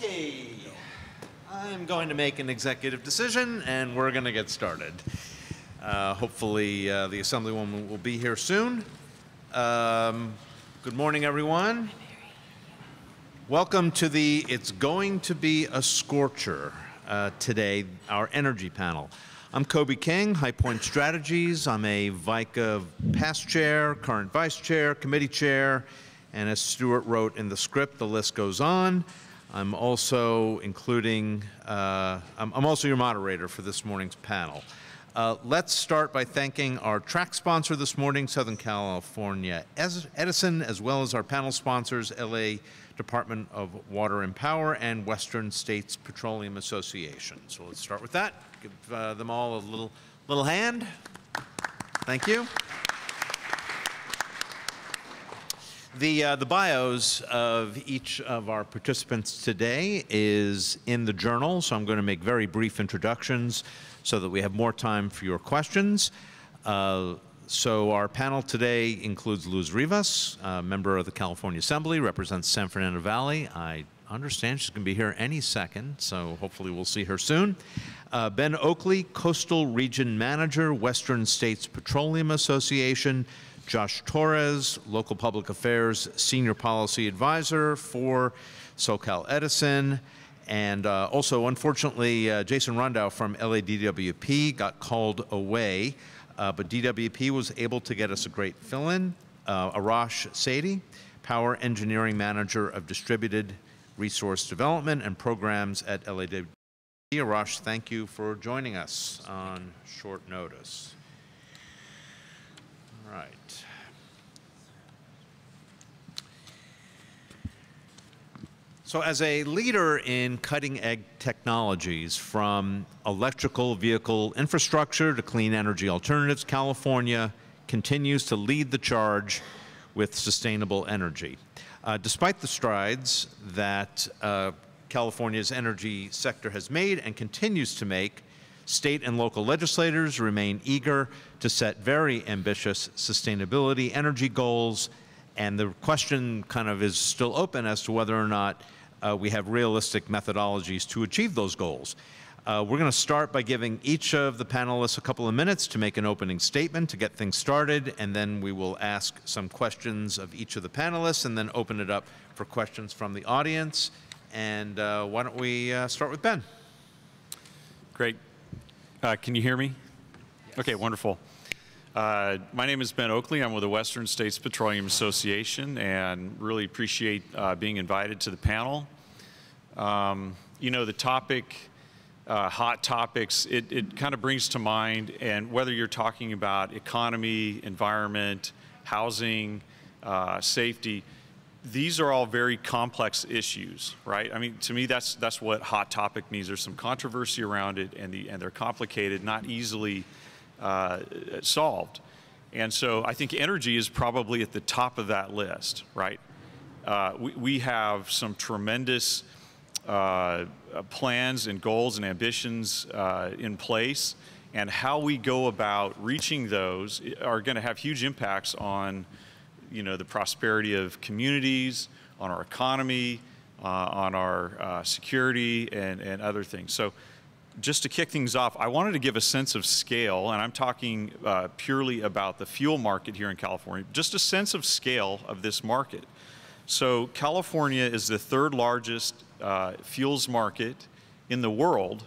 Okay, I'm going to make an executive decision and we're going to get started. Hopefully the Assemblywoman will be here soon. Good morning, everyone. Welcome to the It's Going to Be a Scorcher today, our energy panel. I'm Kobe King, High Point Strategies. I'm a VICA past chair, current vice chair, committee chair, and as Stuart wrote in the script, the list goes on. I'm also I'm also your moderator for this morning's panel. Let's start by thanking our track sponsor this morning, Southern California Edison, as well as our panel sponsors, LA Department of Water and Power and Western States Petroleum Association. So let's start with that. Give them all a little hand. Thank you. The bios of each of our participants today is in the journal, so I'm going to make very brief introductions so that we have more time for your questions. So our panel today includes Luz Rivas, a member of the California Assembly, represents San Fernando Valley. I understand she's going to be here any second, so hopefully we'll see her soon. Ben Oakley, Coastal Region Manager, Western States Petroleum Association. Josh Torres, Local Public Affairs Senior Policy Advisor for SoCal Edison. And also, unfortunately, Jason Rondow from LADWP got called away, but DWP was able to get us a great fill-in. Arash Sadie, Power Engineering Manager of Distributed Resource Development and Programs at LADWP. Arash, thank you for joining us on short notice. All right. So as a leader in cutting-edge technologies from electrical vehicle infrastructure to clean energy alternatives, California continues to lead the charge with sustainable energy. Despite the strides that California's energy sector has made and continues to make, state and local legislators remain eager to set very ambitious sustainability energy goals, and the question kind of is still open as to whether or not we have realistic methodologies to achieve those goals. We're going to start by giving each of the panelists a couple of minutes to make an opening statement to get things started, and then we will ask some questions of each of the panelists and then open it up for questions from the audience. And why don't we start with Ben? Great. Can you hear me? Yes. Okay, wonderful. My name is Ben Oakley. I'm with the Western States Petroleum Association and really appreciate being invited to the panel. You know, the topic, hot topics, it kind of brings to mind, and whether you're talking about economy, environment, housing, safety, these are all very complex issues, right? I mean, to me, that's what hot topic means. There's some controversy around it, and they're complicated, not easily solved. And so I think energy is probably at the top of that list, right? We have some tremendous plans and goals and ambitions in place, and how we go about reaching those are going to have huge impacts on the prosperity of communities, on our economy, on our security, and other things. So just to kick things off, I wanted to give a sense of scale, and I'm talking purely about the fuel market here in California, just a sense of scale of this market. So California is the third largest fuels market in the world,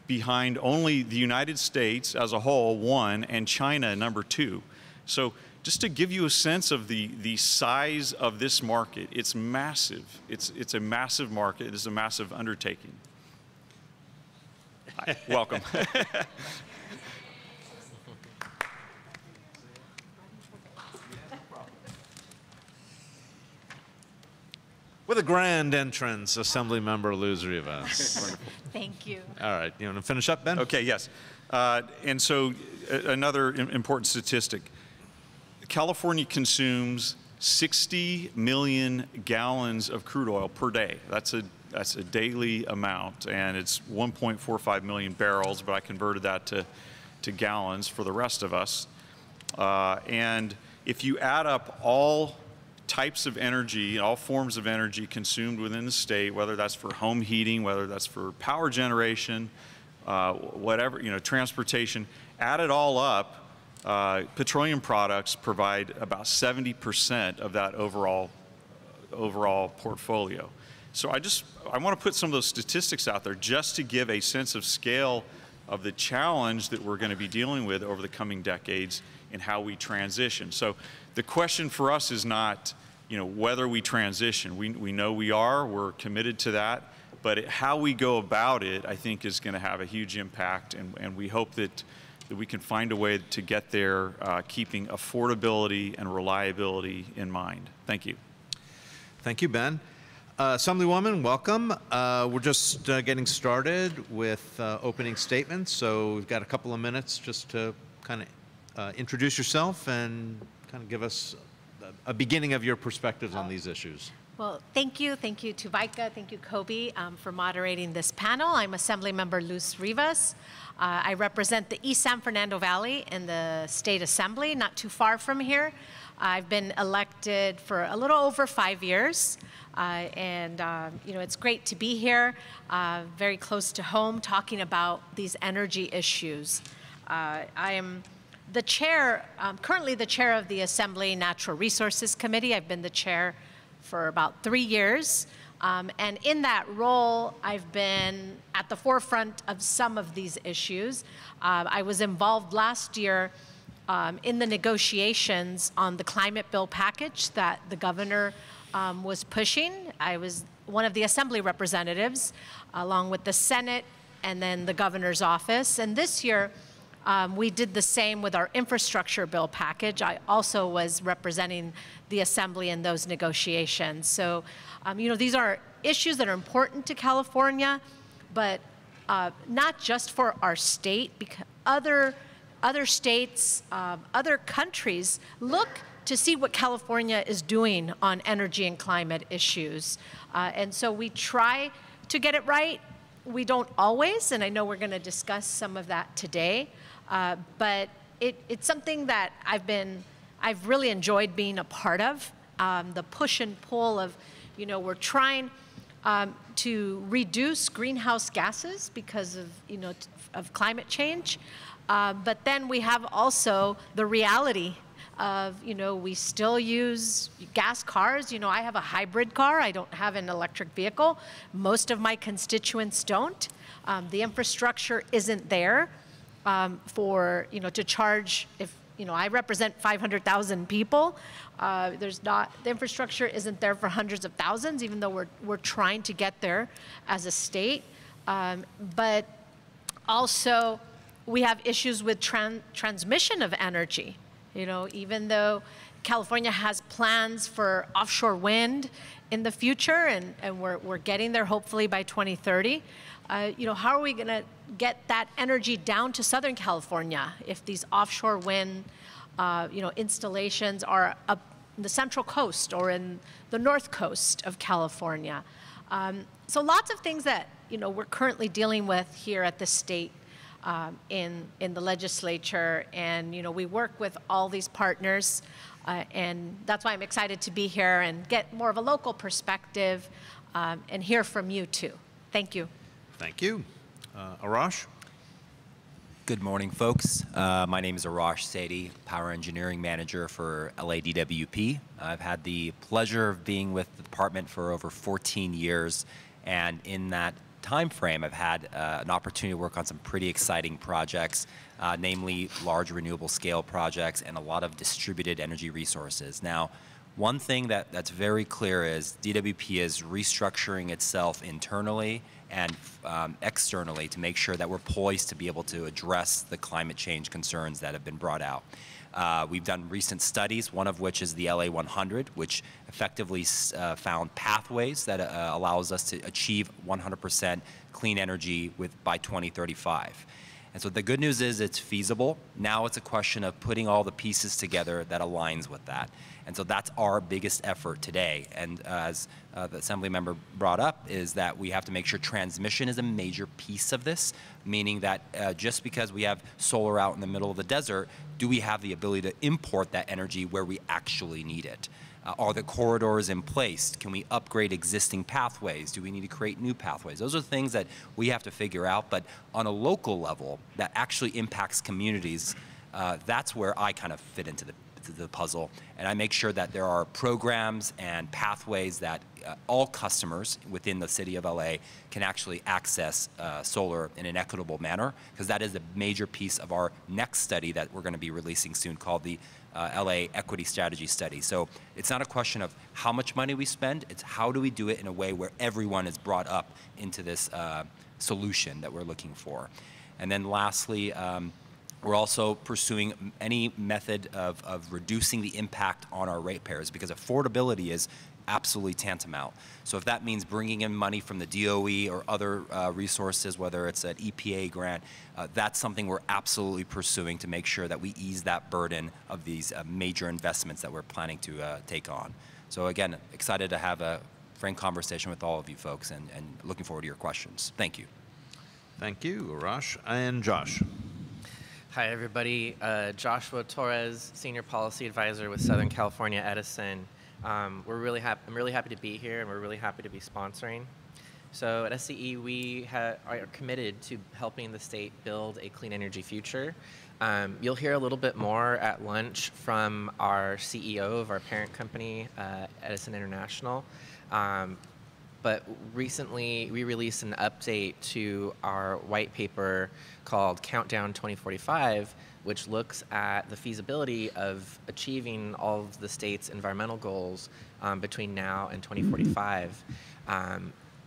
behind only the United States as a whole, 1, and China, number 2. So just to give you a sense of the size of this market, it's massive. It's a massive market. It is a massive undertaking. Hi, welcome. With a grand entrance, Assemblymember Luz Rivas. Thank you. All right, you want to finish up, Ben? Okay, yes. And so another important statistic. California consumes 60 million gallons of crude oil per day. That's a daily amount, and it's 1.45 million barrels, but I converted that to gallons for the rest of us. And if you add up all types of energy, all forms of energy consumed within the state, whether that's for home heating, whether that's for power generation, whatever, transportation, add it all up, petroleum products provide about 70% of that overall portfolio. So I want to put some of those statistics out there just to give a sense of scale of the challenge that we're going to be dealing with over the coming decades in how we transition. So the question for us is not, whether we transition. We know we're committed to that, but how we go about it, I think, is going to have a huge impact, and we hope that we can find a way to get there, keeping affordability and reliability in mind. Thank you. Thank you, Ben. Assemblywoman, welcome. We're just getting started with opening statements, so we've got a couple of minutes just to kind of introduce yourself and kind of give us a beginning of your perspectives on these issues. Well, thank you. Thank you to VICA. Thank you, Kobe, for moderating this panel. I'm Assemblymember Luz Rivas. I represent the East San Fernando Valley in the State Assembly, not too far from here. I've been elected for a little over 5 years. It's great to be here, very close to home, talking about these energy issues. I am the chair, currently the chair of the Assembly Natural Resources Committee. I've been the chair for about 3 years. And in that role, I've been at the forefront of some of these issues. I was involved last year in the negotiations on the climate bill package that the governor was pushing. I was one of the Assembly representatives, along with the Senate and then the governor's office. And this year, we did the same with our infrastructure bill package. I also was representing the Assembly in those negotiations. So, these are issues that are important to California, but not just for our state, because other states, other countries look to see what California is doing on energy and climate issues. And so we try to get it right. We don't always, and I know we're going to discuss some of that today. But it's something that I've really enjoyed being a part of. The push and pull of, we're trying to reduce greenhouse gases because of climate change. But then we have also the reality of, we still use gas cars. I have a hybrid car. I don't have an electric vehicle. Most of my constituents don't. The infrastructure isn't there to charge. If I represent 500,000 people, the infrastructure isn't there for hundreds of thousands, even though we're trying to get there as a state. But also, we have issues with transmission of energy. Even though California has plans for offshore wind in the future, and we're getting there hopefully by 2030, how are we going to get that energy down to Southern California if these offshore wind, installations are up the Central Coast or in the North Coast of California? So lots of things that we're currently dealing with here at the state. In the legislature, and we work with all these partners, and that's why I'm excited to be here and get more of a local perspective and hear from you too. Thank you. Thank you. Arash? Good morning, folks. My name is Arash Sadie, Power Engineering Manager for LADWP. I've had the pleasure of being with the department for over 14 years, and in that time frame, I've had an opportunity to work on some pretty exciting projects, namely large renewable scale projects and a lot of distributed energy resources. Now, one thing that's very clear is DWP is restructuring itself internally and externally to make sure that we're poised to be able to address the climate change concerns that have been brought out. We've done recent studies, one of which is the LA 100, which effectively found pathways that allows us to achieve 100% clean energy by 2035. And so the good news is it's feasible. Now it's a question of putting all the pieces together that aligns with that. And so that's our biggest effort today. And as the Assembly member brought up, is that we have to make sure transmission is a major piece of this, meaning that just because we have solar out in the middle of the desert, do we have the ability to import that energy where we actually need it? Are the corridors in place? Can we upgrade existing pathways? Do we need to create new pathways? Those are things that we have to figure out, but on a local level that actually impacts communities, that's where I kind of fit into the puzzle. And I make sure that there are programs and pathways that all customers within the city of LA can actually access solar in an equitable manner, because that is a major piece of our next study that we're going to be releasing soon called the LA Equity Strategy Study. So it's not a question of how much money we spend, it's how do we do it in a way where everyone is brought up into this solution that we're looking for. And then lastly, we're also pursuing any method of reducing the impact on our ratepayers, because affordability is absolutely tantamount. So if that means bringing in money from the DOE or other resources, whether it's an EPA grant, that's something we're absolutely pursuing to make sure that we ease that burden of these major investments that we're planning to take on. So again, excited to have a frank conversation with all of you folks, and looking forward to your questions. Thank you. Thank you, Arash. And Josh. Hi, everybody. Joshua Torres, Senior Policy Advisor with Southern California Edison. I'm really happy to be here, and we're really happy to be sponsoring. So at SCE, we are committed to helping the state build a clean energy future. You'll hear a little bit more at lunch from our CEO of our parent company, Edison International. But recently, we released an update to our white paper called Countdown 2045, which looks at the feasibility of achieving all of the state's environmental goals between now and 2045.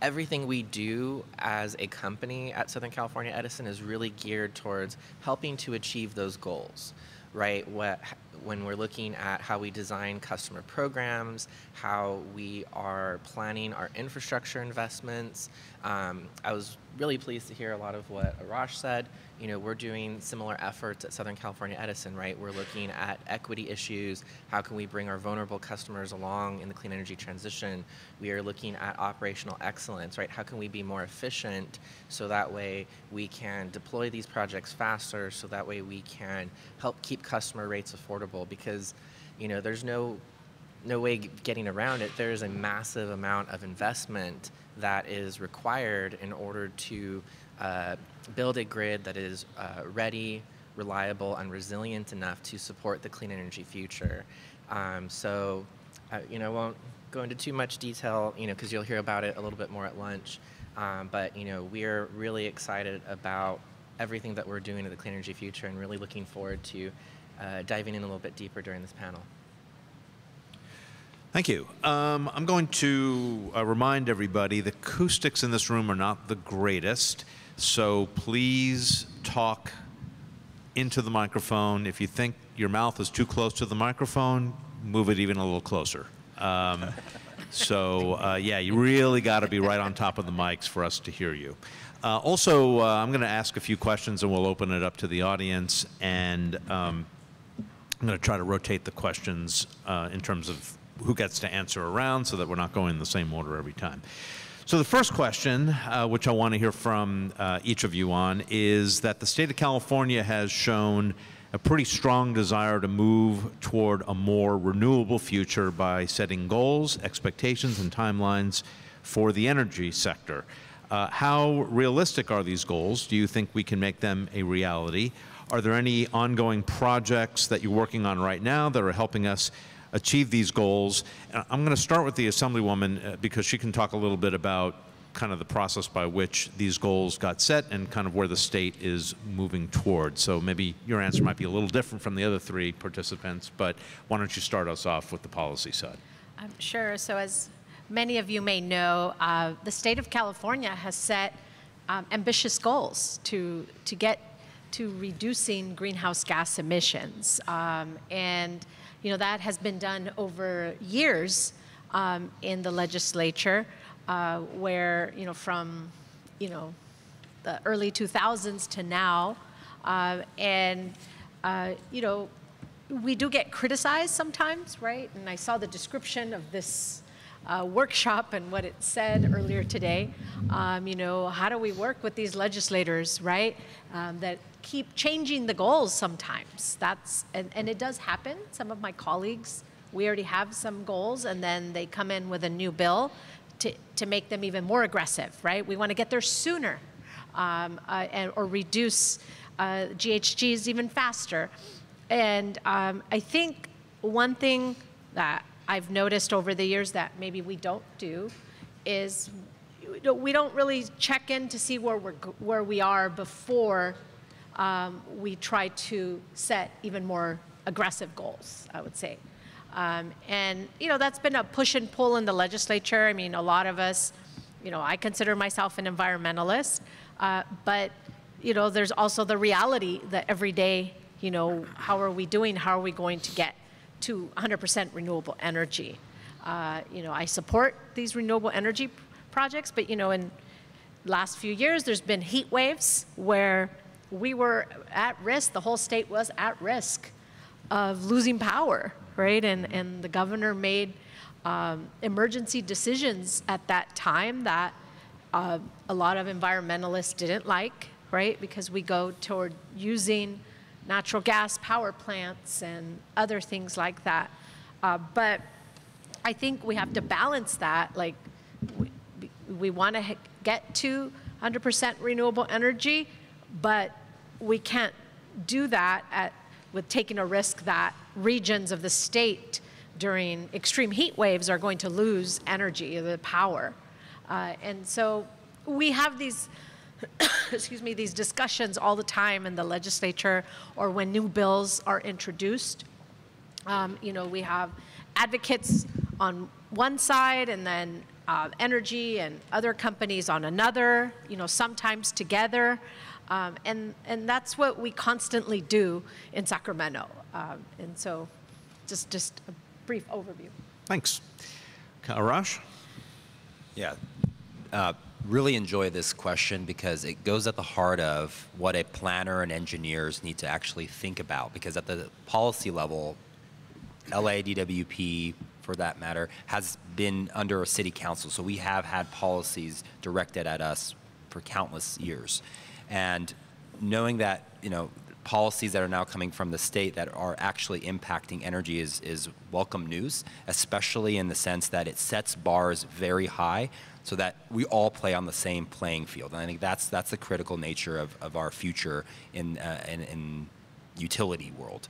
Everything we do as a company at Southern California Edison is really geared towards helping to achieve those goals, right? When we're looking at how we design customer programs, how we are planning our infrastructure investments. I was really pleased to hear a lot of what Arash said. You know, we're doing similar efforts at Southern California Edison, right? We're looking at equity issues. How can we bring our vulnerable customers along in the clean energy transition? We are looking at operational excellence, right? How can we be more efficient so that way we can deploy these projects faster, so that way we can help keep customer rates affordable? Because, you know, there's no way getting around it. There is a massive amount of investment that is required in order to build a grid that is ready, reliable, and resilient enough to support the clean energy future. You know, won't go into too much detail, you know, because you'll hear about it a little bit more at lunch. But, you know, we're really excited about everything that we're doing to the clean energy future, and really looking forward to diving in a little bit deeper during this panel. Thank you. I'm going to remind everybody the acoustics in this room are not the greatest, so please talk into the microphone. If you think your mouth is too close to the microphone, move it even a little closer. Yeah, you really got to be right on top of the mics for us to hear you. Also, I'm going to ask a few questions, and we'll open it up to the audience, and I'm going to try to rotate the questions in terms of who gets to answer around, so that we're not going in the same order every time. So the first question, which I want to hear from each of you on, is that the state of California has shown a pretty strong desire to move toward a more renewable future by setting goals, expectations, and timelines for the energy sector. How realistic are these goals? Do you think we can make them a reality? Are there any ongoing projects that you're working on right now that are helping us achieve these goals? I'm going to start with the Assemblywoman because she can talk a little bit about kind of the process by which these goals got set and kind of where the state is moving toward. So maybe your answer might be a little different from the other three participants, but why don't you start us off with the policy side? Sure. So as many of you may know, the state of California has set ambitious goals to get to reducing greenhouse gas emissions. And you know, that has been done over years in the legislature, where, you know, from, you know, the early 2000s to now. You know, we do get criticized sometimes, right? And I saw the description of this workshop and what it said earlier today. You know, how do we work with these legislators, right? That keep changing the goals sometimes. And it does happen. Some of my colleagues we already have some goals, and then they come in with a new bill to make them even more aggressive, right? We want to get there sooner or reduce GHGs even faster. And I think one thing that I've noticed over the years that maybe we don't do is we don't really check in to see where we are before we try to set even more aggressive goals, I would say. And, that's been a push and pull in the legislature. I mean, a lot of us, I consider myself an environmentalist, but, there's also the reality that every day, how are we doing? How are we going to get to 100% renewable energy? I support these renewable energy projects, but, in last few years, there's been heat waves where we were at risk, the whole state was at risk of losing power, right? And the governor made emergency decisions at that time that a lot of environmentalists didn't like, right? Because we go toward using natural gas power plants and other things like that. But I think we have to balance that. Like, we want to get to 100% renewable energy, but we can't do that with taking a risk that regions of the state during extreme heat waves are going to lose energy, the power. And so we have these, excuse me, these discussions all the time in the legislature or when new bills are introduced. We have advocates on one side and then energy and other companies on another, sometimes together. And that's what we constantly do in Sacramento. And so just a brief overview. Thanks. Arash? Yeah. Really enjoy this question because it goes at the heart of what a planner and engineers need to actually think about. Because at the policy level, LADWP, for that matter, has been under a city council. So we have had policies directed at us for countless years. And knowing that, policies that are now coming from the state that are actually impacting energy is welcome news, especially in the sense that it sets bars very high so that we all play on the same playing field. And I think that's the critical nature of our future in utility world.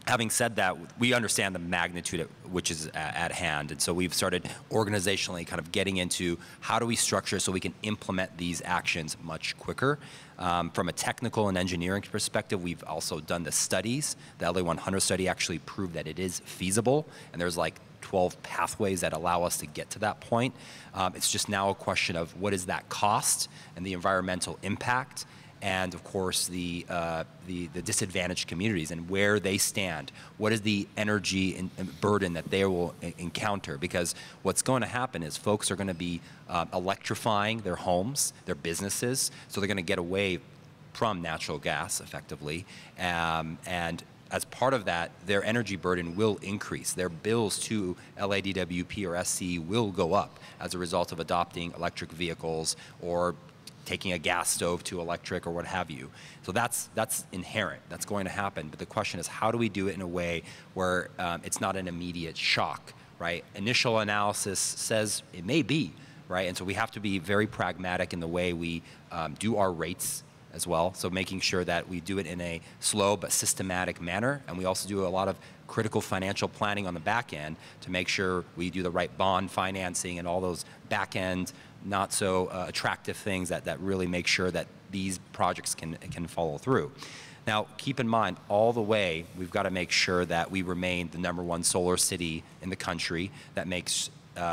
Having said that, we understand the magnitude which is at hand, and so we've started organizationally kind of getting into how do we structure so we can implement these actions much quicker. From a technical and engineering perspective, we've also done the studies. The LA 100 study actually proved that it is feasible, and there's like 12 pathways that allow us to get to that point. It's just now a question of what is that cost and the environmental impact, and of course the disadvantaged communities and where they stand. What is the energy burden that they will encounter? Because what's going to happen is folks are going to be electrifying their homes, their businesses, so they're going to get away from natural gas effectively. And as part of that, their energy burden will increase. Their bills to LADWP or SC will go up as a result of adopting electric vehicles or taking a gas stove to electric or what have you. So that's inherent. That's going to happen. But the question is, how do we do it in a way where it's not an immediate shock, right? Initial analysis says it may be, right? And so we have to be very pragmatic in the way we do our rates as well. So making sure that we do it in a slow but systematic manner. And we also do a lot of critical financial planning on the back end to make sure we do the right bond financing and all those back end not so attractive things that really make sure that these projects can follow through. Now, keep in mind, all the way, we've got to make sure that we remain the #1 solar city in the country that makes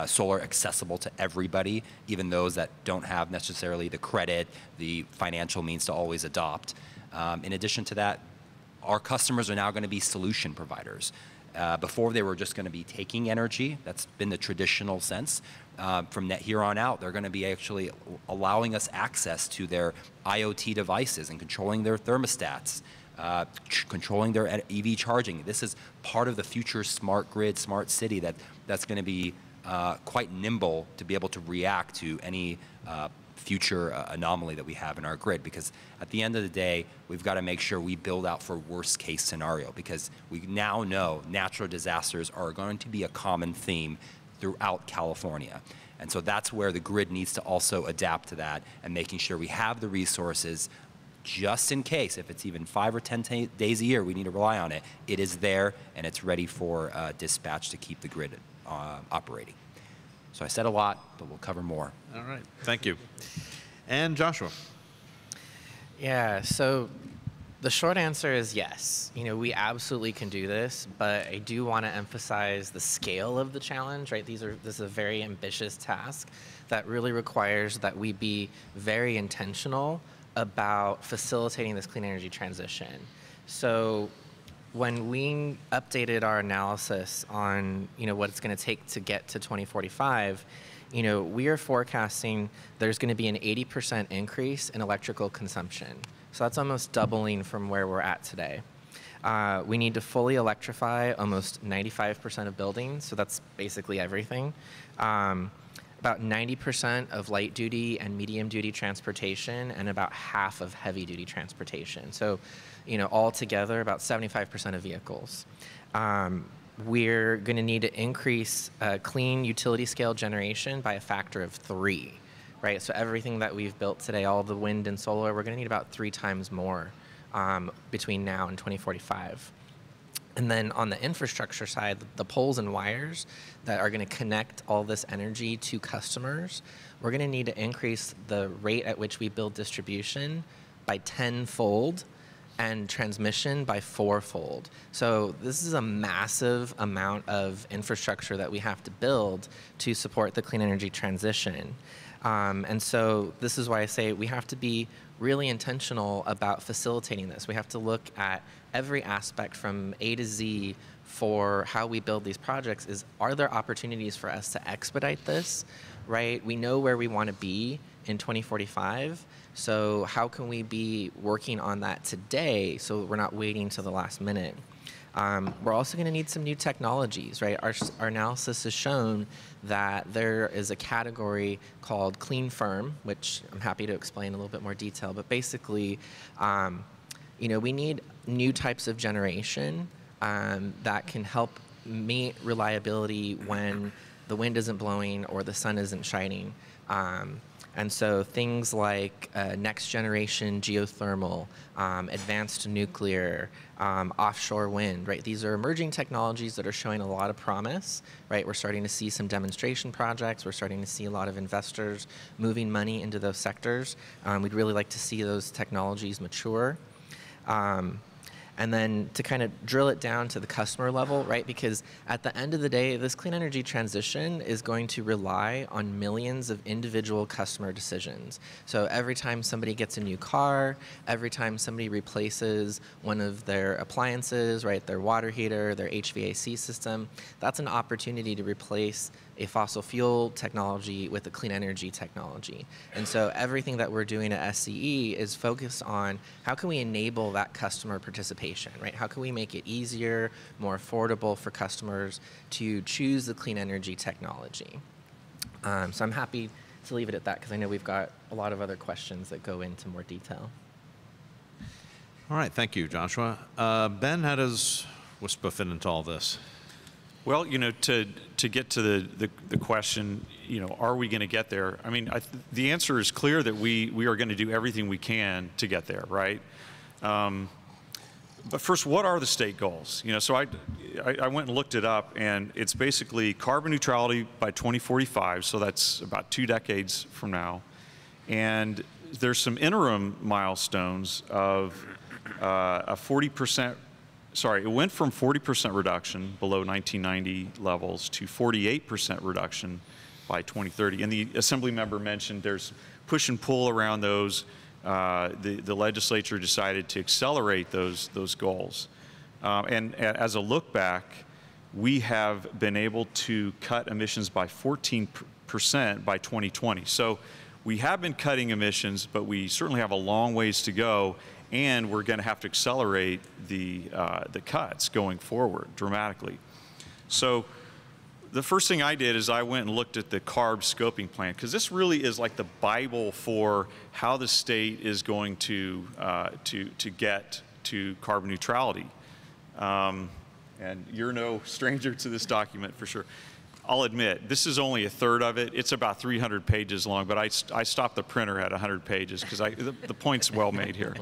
solar accessible to everybody, even those that don't have necessarily the credit, the financial means to always adopt. In addition to that, our customers are now going to be solution providers. Before they were just going to be taking energy. That's been the traditional sense. From here on out, they're going to be actually allowing us access to their IoT devices and controlling their thermostats, controlling their EV charging. This is part of the future smart grid, smart city that's going to be quite nimble to be able to react to any future anomaly that we have in our grid, because at the end of the day, we've got to make sure we build out for worst case scenario, because we now know natural disasters are going to be a common theme throughout California. And so that's where the grid needs to also adapt to that, and making sure we have the resources just in case, if it's even 5 or 10 days a year we need to rely on it, it is there and it's ready for dispatch to keep the grid operating. So I said a lot, but we'll cover more. All right, thank you. And Joshua. Yeah, so the short answer is yes. You know, we absolutely can do this, but I do want to emphasize the scale of the challenge, right? This is a very ambitious task that really requires that we be very intentional about facilitating this clean energy transition. So when we updated our analysis on, you know, what it's going to take to get to 2045, you know, we are forecasting there's going to be an 80% increase in electrical consumption. So that's almost doubling from where we're at today. We need to fully electrify almost 95% of buildings, so that's basically everything. About 90% of light duty and medium duty transportation, and about half of heavy duty transportation. So, you know, altogether about 75% of vehicles. We're going to need to increase clean utility scale generation by a factor of 3, right? So everything that we've built today, all the wind and solar, we're going to need about 3 times more between now and 2045. And then on the infrastructure side, the poles and wires that are going to connect all this energy to customers, we're going to need to increase the rate at which we build distribution by 10-fold and transmission by 4-fold. So this is a massive amount of infrastructure that we have to build to support the clean energy transition. And so this is why I say we have to be really intentional about facilitating this. We have to look at every aspect from A to Z for how we build these projects. Are there opportunities for us to expedite this, right? We know where we want to be in 2045. So how can we be working on that today so we're not waiting till the last minute? We're also going to need some new technologies, right? Our analysis has shown that there is a category called clean firm, which I'm happy to explain in a little bit more detail. But basically, you know, we need new types of generation that can help meet reliability when the wind isn't blowing or the sun isn't shining. And so things like next generation geothermal, advanced nuclear, offshore wind, right? These are emerging technologies that are showing a lot of promise, right? We're starting to see some demonstration projects. We're starting to see a lot of investors moving money into those sectors. We'd really like to see those technologies mature. And then to kind of drill it down to the customer level, right? Because at the end of the day, this clean energy transition is going to rely on millions of individual customer decisions. So every time somebody gets a new car, every time somebody replaces one of their appliances, right, their water heater, their HVAC system, that's an opportunity to replace a fossil fuel technology with a clean energy technology. And so everything that we're doing at SCE is focused on how can we enable that customer participation, right? How can we make it easier, more affordable for customers to choose the clean energy technology? So I'm happy to leave it at that because I know we've got a lot of other questions that go into more detail. All right, thank you, Joshua. Ben, how does WSPA fit into all this? Well, you know, to get to the question, you know, are we going to get there? I mean, the answer is clear that we are going to do everything we can to get there, right? But first, what are the state goals? You know, so I went and looked it up, and it's basically carbon neutrality by 2045, so that's about 2 decades from now. And there's some interim milestones of a 40%. Sorry, it went from 40% reduction below 1990 levels to 48% reduction by 2030. And the Assembly member mentioned there's push and pull around those. The legislature decided to accelerate those goals. And as a look back, we have been able to cut emissions by 14% by 2020. So we have been cutting emissions, but we certainly have a long ways to go. And we're going to have to accelerate the cuts going forward dramatically. So the first thing I did is I went and looked at the CARB scoping plan, because this really is like the Bible for how the state is going to get to carbon neutrality. And you're no stranger to this document for sure. I'll admit, this is only a third of it. It's about 300 pages long, but I stopped the printer at 100 pages because the point's well made here.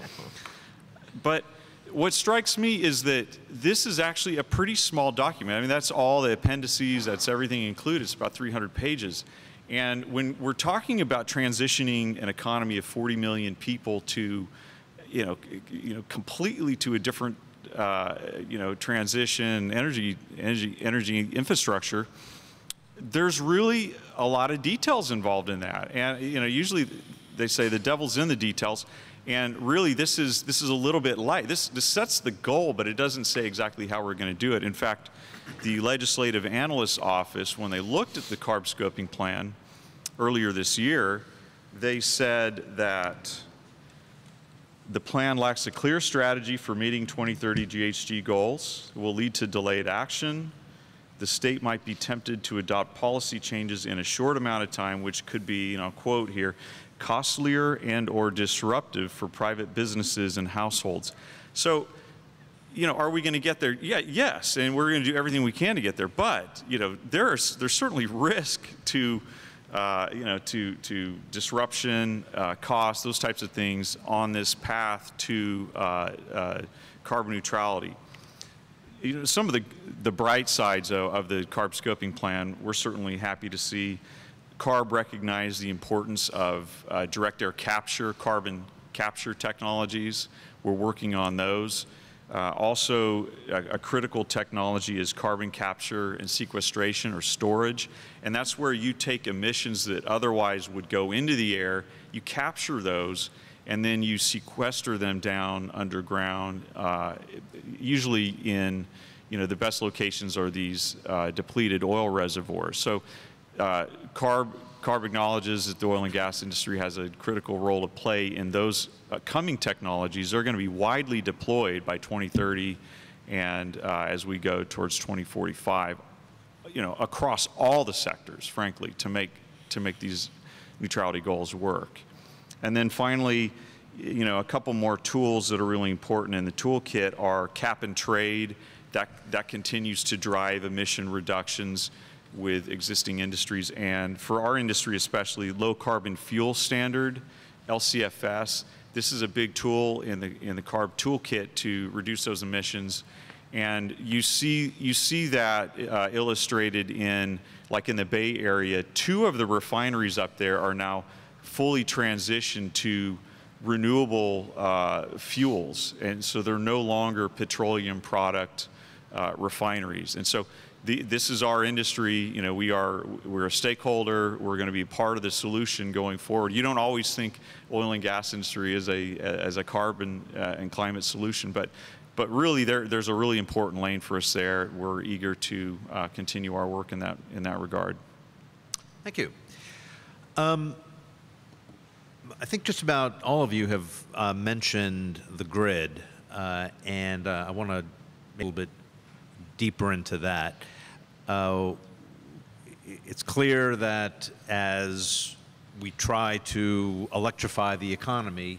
But what strikes me is that this is actually a pretty small document. I mean, that's all the appendices, that's everything included. It's about 300 pages. And when we're talking about transitioning an economy of 40 million people to, completely to a different, transition, energy infrastructure, there's really a lot of details involved in that. And, usually they say the devil's in the details. And really, this is a little bit light. This sets the goal, but it doesn't say exactly how we're going to do it. In fact, the Legislative Analyst's Office, when they looked at the CARB scoping plan earlier this year, they said that the plan lacks a clear strategy for meeting 2030 GHG goals, will lead to delayed action. The state might be tempted to adopt policy changes in a short amount of time, which could be, quote here, costlier and or disruptive for private businesses and households. So, are we going to get there? Yeah, yes, and we're going to do everything we can to get there. But, there's certainly risk to, to disruption, cost, those types of things on this path to carbon neutrality. Some of the bright sides of the CARB scoping plan, we're certainly happy to see. CARB recognized the importance of direct air capture, carbon capture technologies. We're working on those. Also, a critical technology is carbon capture and sequestration or storage. And that's where you take emissions that otherwise would go into the air, you capture those, and then you sequester them down underground, usually in, the best locations are these depleted oil reservoirs. So CARB acknowledges that the oil and gas industry has a critical role to play in those coming technologies. They're going to be widely deployed by 2030 and as we go towards 2045, across all the sectors, frankly, to make these neutrality goals work. And then finally, a couple more tools that are really important in the toolkit are cap and trade. That continues to drive emission reductions with existing industries, and for our industry especially, low carbon fuel standard, LCFS. This is a big tool in the CARB toolkit to reduce those emissions, and you see that illustrated in, like in the Bay Area, 2 of the refineries up there are now fully transitioned to renewable fuels, and so they're no longer petroleum product refineries, and so. This is our industry. We're a stakeholder. We're going to be a part of the solution going forward. You don't always think oil and gas industry as a carbon and climate solution, but really there's a really important lane for us there. We're eager to continue our work in that regard. Thank you. I think just about all of you have mentioned the grid, and I want to a little bit deeper into that. It's clear that as we try to electrify the economy,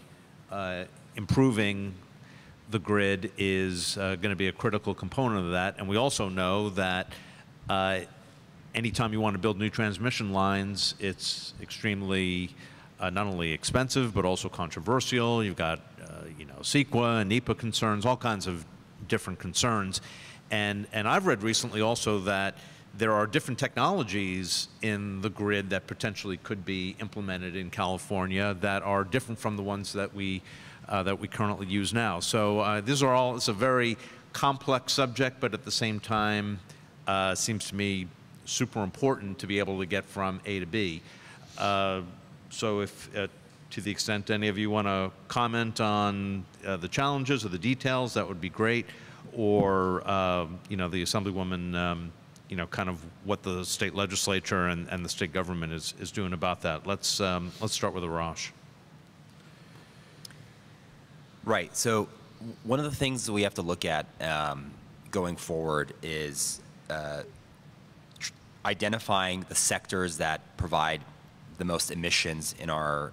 improving the grid is going to be a critical component of that. And we also know that anytime you want to build new transmission lines, it's extremely not only expensive, but also controversial. You've got, CEQA and NEPA concerns, all kinds of different concerns. And I've read recently also that there are different technologies in the grid that potentially could be implemented in California that are different from the ones that we currently use now. So these are all, it's a very complex subject, but at the same time, seems to me super important to be able to get from A to B. So if, to the extent any of you want to comment on the challenges or the details, that would be great. Or, the Assemblywoman, kind of what the state legislature and the state government is doing about that. Let's start with Arash. Right. So one of the things that we have to look at going forward is identifying the sectors that provide the most emissions in our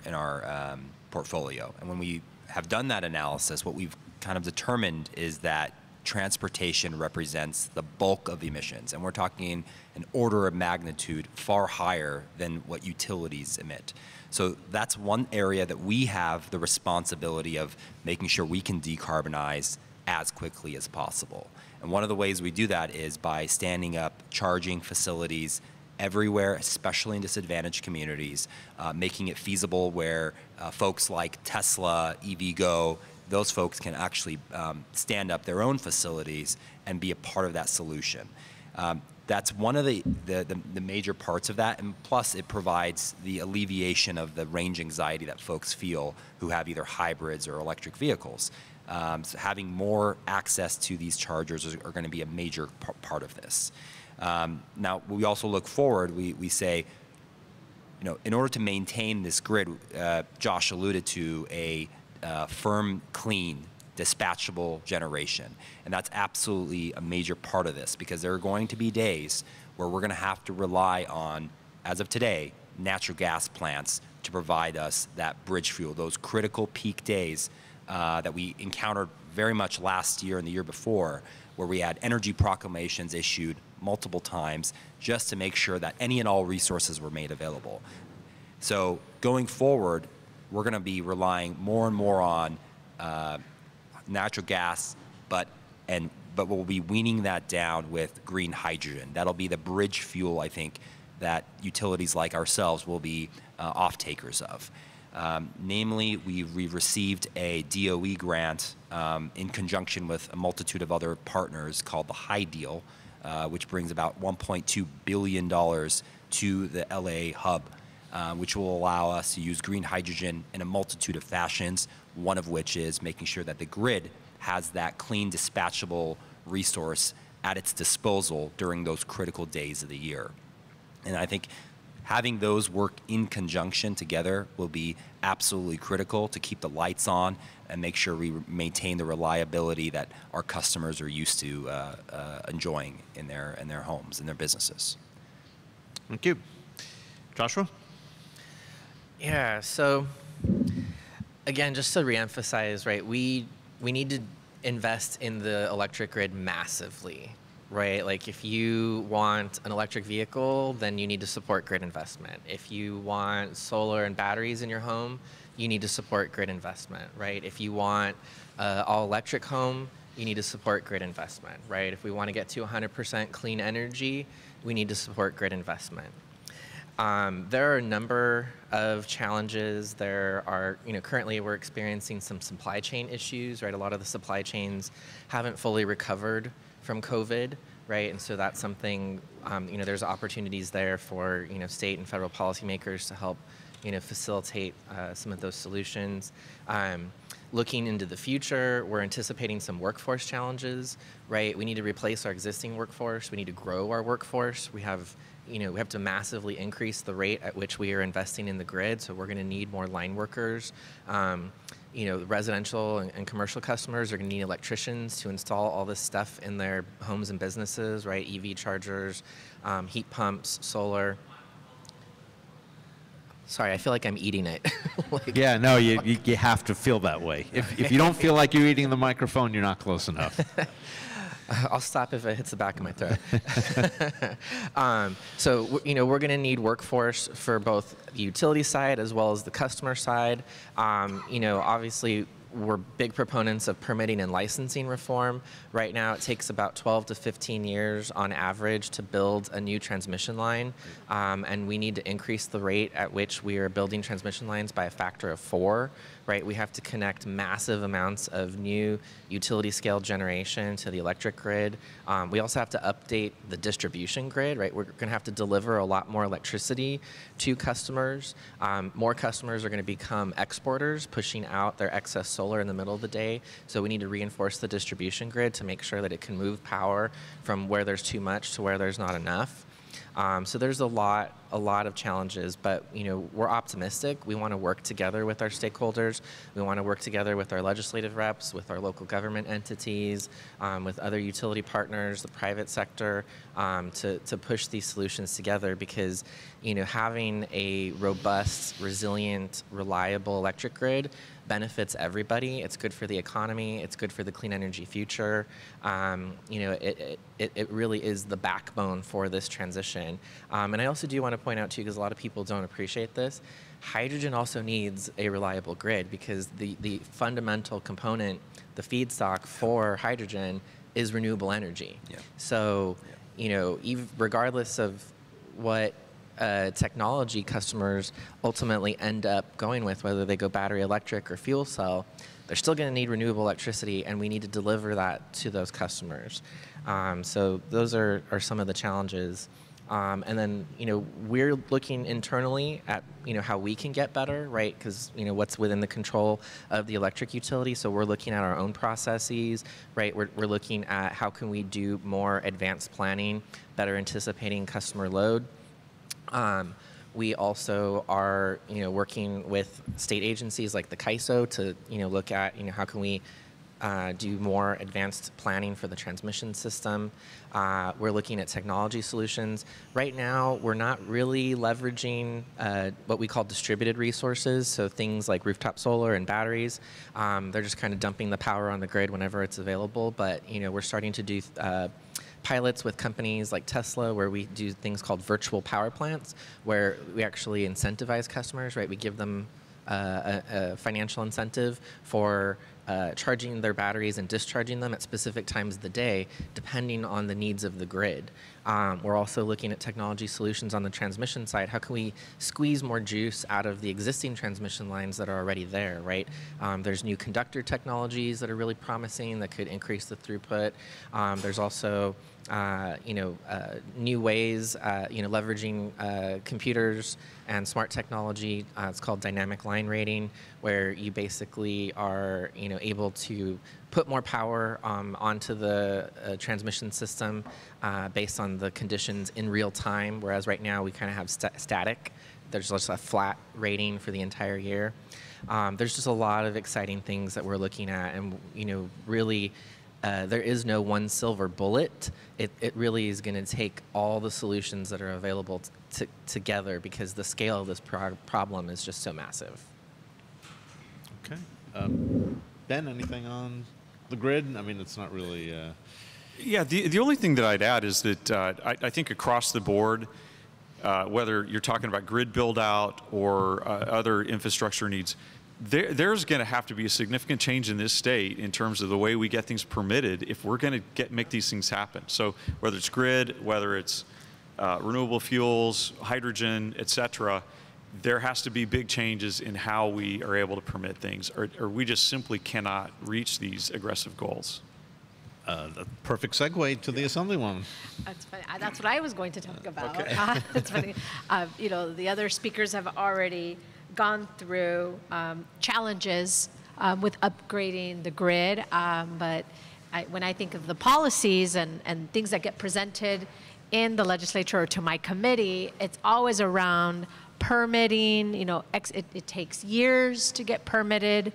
portfolio. And when we have done that analysis, what we've kind of determined is that transportation represents the bulk of emissions, and we're talking an order of magnitude far higher than what utilities emit. So that's one area that we have the responsibility of making sure we can decarbonize as quickly as possible. And one of the ways we do that is by standing up charging facilities everywhere, especially in disadvantaged communities, making it feasible where folks like Tesla, EVgo, those folks can actually stand up their own facilities and be a part of that solution. That's one of the major parts of that, and plus it provides the alleviation of the range anxiety that folks feel who have either hybrids or electric vehicles. So having more access to these chargers are going to be a major part of this. Now, we also look forward, we say, you know, in order to maintain this grid, Josh alluded to a firm, clean, dispatchable generation. And that's absolutely a major part of this, because there are going to be days where we're going to have to rely on, as of today, natural gas plants to provide us that bridge fuel, those critical peak days that we encountered very much last year and the year before, where we had energy proclamations issued multiple times just to make sure that any and all resources were made available. So going forward, we're going to be relying more and more on natural gas, but we'll be weaning that down with green hydrogen. That'll be the bridge fuel, I think, that utilities like ourselves will be off-takers of. Namely, we've received a DOE grant in conjunction with a multitude of other partners called the High Deal, which brings about $1.2 billion to the LA hub, which will allow us to use green hydrogen in a multitude of fashions, one of which is making sure that the grid has that clean, dispatchable resource at its disposal during those critical days of the year. And I think having those work in conjunction together will be absolutely critical to keep the lights on and make sure we maintain the reliability that our customers are used to enjoying in their homes and their businesses. Thank you. Joshua? Yeah, so again, just to reemphasize, right, we need to invest in the electric grid massively, right? Like if you want an electric vehicle, then you need to support grid investment. If you want solar and batteries in your home, you need to support grid investment, right? If you want all electric home, you need to support grid investment, right? If we want to get to 100% clean energy, we need to support grid investment. There are a number of challenges. There are, currently we're experiencing some supply chain issues, right? A lot of the supply chains haven't fully recovered from COVID, right? And so that's something, there's opportunities there for, state and federal policymakers to help, facilitate some of those solutions. Looking into the future, we're anticipating some workforce challenges, right? We need to replace our existing workforce. We need to grow our workforce. We have to massively increase the rate at which we are investing in the grid, so we're going to need more line workers. Residential and commercial customers are going to need electricians to install all this stuff in their homes and businesses, right? EV chargers, heat pumps, solar. Sorry, I feel like I'm eating it. Yeah, no, you have to feel that way. If you don't feel like you're eating the microphone, you're not close enough. I'll stop if it hits the back of my throat. So, we're going to need workforce for both the utility side as well as the customer side. Obviously, we're big proponents of permitting and licensing reform. Right now, it takes about 12 to 15 years on average to build a new transmission line, and we need to increase the rate at which we are building transmission lines by a factor of 4. Right, we have to connect massive amounts of new utility scale generation to the electric grid. We also have to update the distribution grid, right? We're going to have to deliver a lot more electricity to customers. More customers are going to become exporters, pushing out their excess solar in the middle of the day. So we need to reinforce the distribution grid to make sure that it can move power from where there's too much to where there's not enough. So there's a lot a lot of challenges, but we're optimistic. We want to work together with our stakeholders. We want to work together with our legislative reps, with our local government entities, with other utility partners, the private sector, to push these solutions together, because having a robust, resilient, reliable electric grid benefits everybody. It's good for the economy. It's good for the clean energy future. It really is the backbone for this transition. And I also do want to point out too, because a lot of people don't appreciate this, hydrogen also needs a reliable grid, because the fundamental component, the feedstock for hydrogen, is renewable energy. Yeah. So, even regardless of what technology customers ultimately end up going with, whether they go battery electric or fuel cell, they're still going to need renewable electricity, and we need to deliver that to those customers. So those are some of the challenges. And then, we're looking internally at, how we can get better, right? Because, what's within the control of the electric utility. So we're looking at our own processes, right? We're looking at how can we do more advanced planning, better anticipating customer load. We also are, working with state agencies like the CAISO to, look at, how can we do more advanced planning for the transmission system. We're looking at technology solutions. Right now, we're not really leveraging what we call distributed resources, so things like rooftop solar and batteries. They're just kind of dumping the power on the grid whenever it's available, but, we're starting to do pilots with companies like Tesla, where we do things called virtual power plants, where we actually incentivize customers, right? We give them a financial incentive for charging their batteries and discharging them at specific times of the day, depending on the needs of the grid. We're also looking at technology solutions on the transmission side. How can we squeeze more juice out of the existing transmission lines that are already there, right? There's new conductor technologies that are really promising that could increase the throughput. There's also new ways, leveraging computers and smart technology. It's called dynamic line rating, where you basically are, able to put more power onto the transmission system based on the conditions in real time, whereas right now we kind of have static. There's just a flat rating for the entire year. There's just a lot of exciting things that we're looking at, and really, there is no one silver bullet. It really is going to take all the solutions that are available together, because the scale of this problem is just so massive. Okay. Ben, anything on the grid? I mean, it's not really... Yeah, the only thing that I'd add is that I think across the board, whether you're talking about grid build-out or other infrastructure needs, there's going to have to be a significant change in this state in terms of the way we get things permitted if we're going to make these things happen. So whether it's grid, whether it's renewable fuels, hydrogen, et cetera, there has to be big changes in how we are able to permit things, or we just simply cannot reach these aggressive goals. The perfect segue to the Assemblywoman. That's funny. That's what I was going to talk about. Okay. It's funny. The other speakers have already gone through challenges with upgrading the grid, but when I think of the policies and things that get presented in the legislature or to my committee, it's always around permitting. It takes years to get permitted.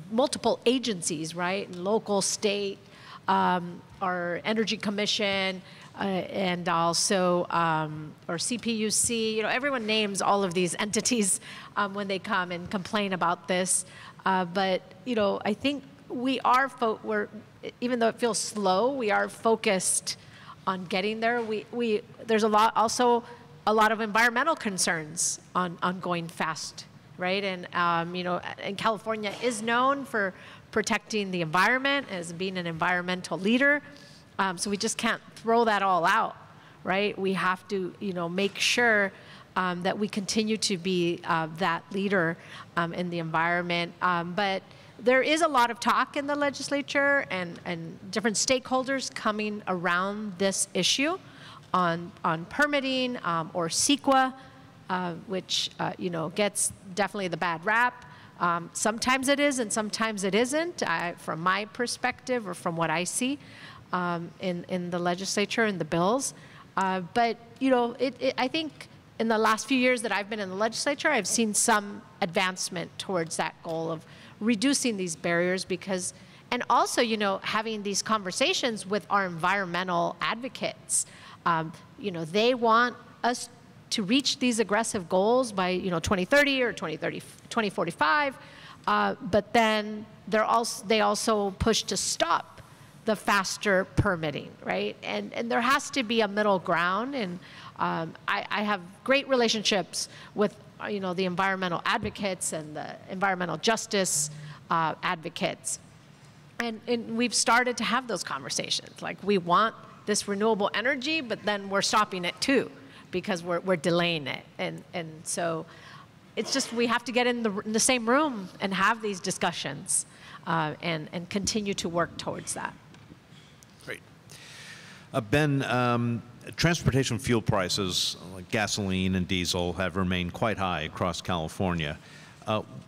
Multiple agencies, right? Local, state, our Energy Commission, and also or CPUC. Everyone names all of these entities when they come and complain about this. But I think we are even though it feels slow, we are focused on getting there. There's also a lot of environmental concerns on going fast, right? And and California is known for protecting the environment, as being an environmental leader. So we just can't throw that all out, right? We have to, make sure that we continue to be that leader in the environment. But there is a lot of talk in the legislature and different stakeholders coming around this issue on permitting or CEQA, which gets definitely the bad rap. Sometimes it is and sometimes it isn't, from my perspective or from what I see in the legislature and the bills. But I think in the last few years that I've been in the legislature, I've seen some advancement towards that goal of reducing these barriers and also, having these conversations with our environmental advocates. They want us to reach these aggressive goals by, 2030 or 2045, but then they also push to stop the faster permitting, right? And there has to be a middle ground, and I have great relationships with, the environmental advocates and the environmental justice advocates. And we've started to have those conversations. Like, we want this renewable energy, but then we're stopping it too, because we're delaying it. And so it's just, we have to get in the same room and have these discussions and continue to work towards that. Great. Ben, transportation fuel prices, like gasoline and diesel, have remained quite high across California.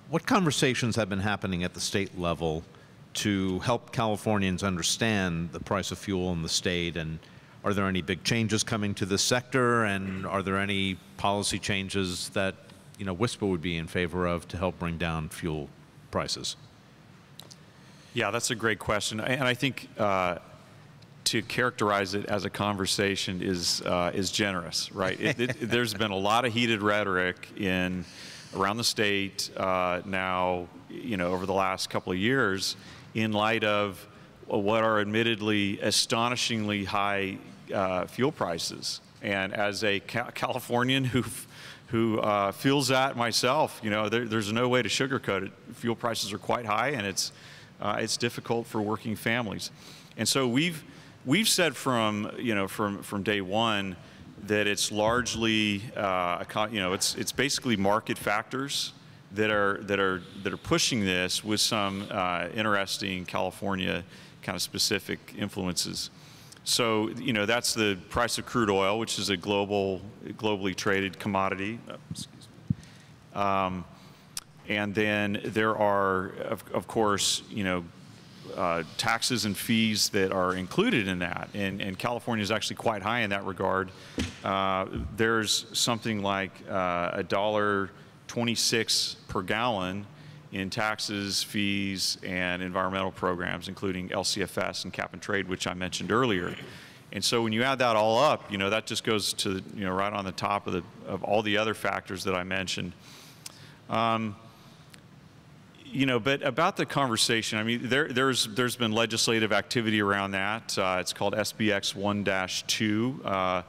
What conversations have been happening at the state level to help Californians understand the price of fuel in the state, and are there any big changes coming to this sector, and are there any policy changes that WISPA would be in favor of to help bring down fuel prices? Yeah, that's a great question, and I think to characterize it as a conversation is generous, right? There's been a lot of heated rhetoric around the state now, over the last couple of years, in light of what are admittedly astonishingly high fuel prices. And as a Californian who feels that myself, there's no way to sugarcoat it. Fuel prices are quite high, and it's difficult for working families. And so we've said from day one that it's largely it's basically market factors that are pushing this, with some interesting California kind of specific influences. So that's the price of crude oil, which is a globally traded commodity. Excuse me. And then there are, of course, taxes and fees that are included in that, and California is actually quite high in that regard. There's something like $1.26 per gallon in taxes, fees, and environmental programs, including LCFS and cap and trade, which I mentioned earlier. And so when you add that all up, that just goes to right on the top of all the other factors that I mentioned. But about the conversation, I mean, there's been legislative activity around that. It's called SBX 1-2.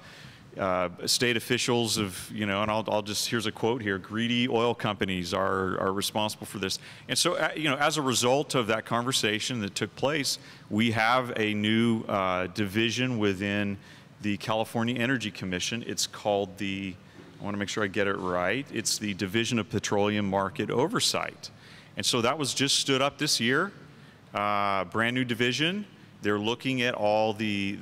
State officials and I'll just, here's a quote here: greedy oil companies are responsible for this. And so, as a result of that conversation that took place, we have a new division within the California Energy Commission. It's called I want to make sure I get it right, it's the Division of Petroleum Market Oversight. And so that was just stood up this year, brand new division. They're looking at all the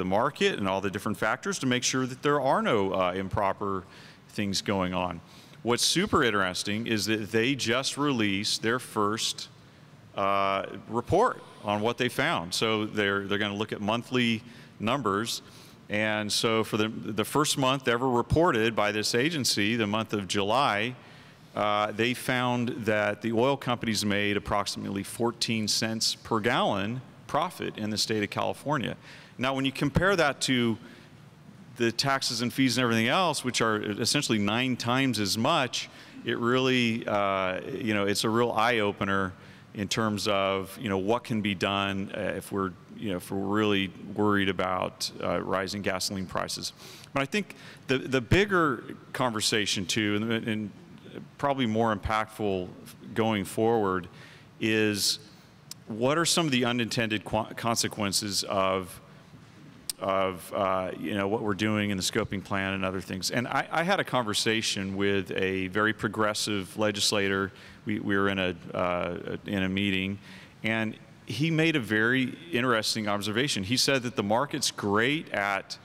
market and all the different factors to make sure that there are no improper things going on. What's super interesting is that they just released their first report on what they found. So they're going to look at monthly numbers. And so for the first month ever reported by this agency, the month of July, they found that the oil companies made approximately 14 cents per gallon profit in the state of California. Now, when you compare that to the taxes and fees and everything else, which are essentially 9 times as much, it really, it's a real eye-opener in terms of, what can be done if we're really worried about rising gasoline prices. But I think the bigger conversation too, and probably more impactful going forward, is what are some of the unintended consequences of what we're doing in the scoping plan and other things. And I had a conversation with a very progressive legislator. We were in a meeting, and he made a very interesting observation. He said that the market's great at